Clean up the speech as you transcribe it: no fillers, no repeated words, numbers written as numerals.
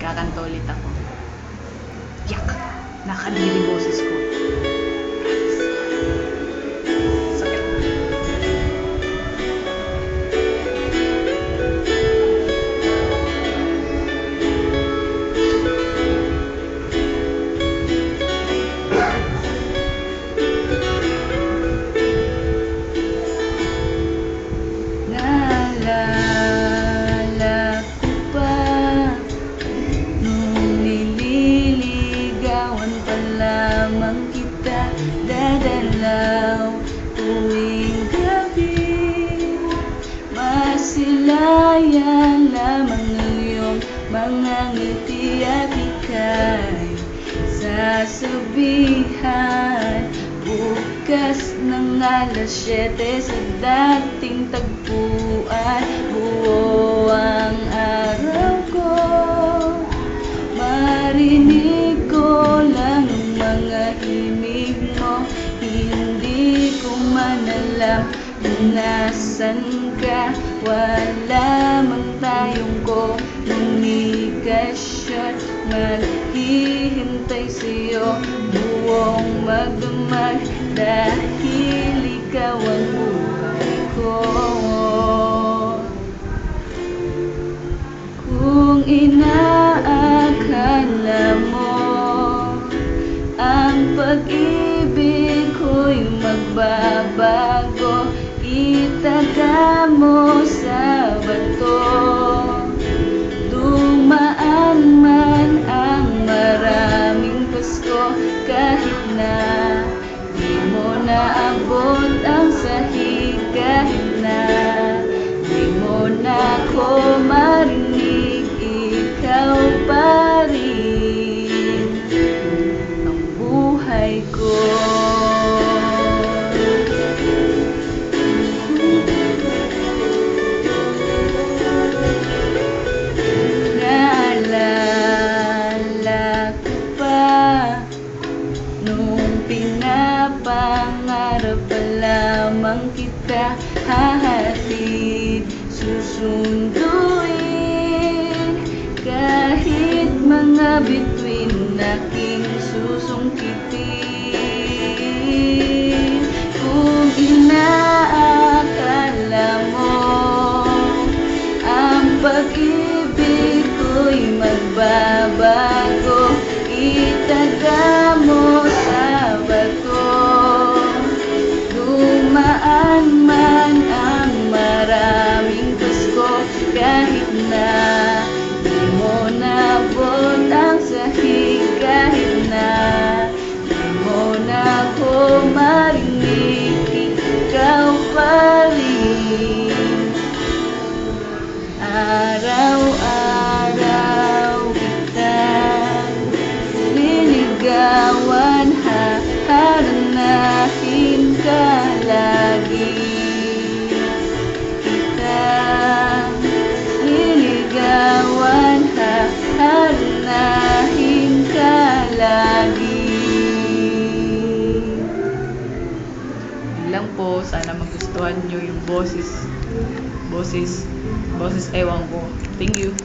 Kakanta ulit ako. Yak! Nakadiri boses ko. Sakit. Naalala ko pa nung nililigawan pa lamang kita, dadalaw tuwing gabi. Masilayan lamang ng iyong mga ngiti at ika'y sasabihan. Bukas ng alas 7 sa dating tagpuan, buo ang araw ko. Marinig ko lang ang mga himig mo, hindi ko man alam kung nasan ka. Wala man tayong komunikasyon, maghihintay sa'yo buong magdamag, dahil ikaw ang buhay ko. Kung inaakala mo ang pag-ibig ko'y magbabago, itaga mo sa bato. Dumaan man ang maraming Pasko, kahit na di mo naabot ang sahig, kahit na di mo na ko marinig, ikaw pa rin ang buhay ko. Naalala ko pa nung pinapangarap pa lamang kita, hahatid, susunduin, kahit mga bituin aking susungkitin. Kung inaakala mo ang pag-ibig ko'y magbabago, itaga mo sa bato. Dumaan man ang maraming Pasko, kahit na di mo naabot ang sahig, kahit na di mo na ko marinig, ikaw pa rin. Araw-araw kitang liligawan, haharanahin ka lagi. Kitang liligawan, haharanahin ka lagi. Yun lang po, sana magustuhan nyo yung boses ewan ko. Thank you.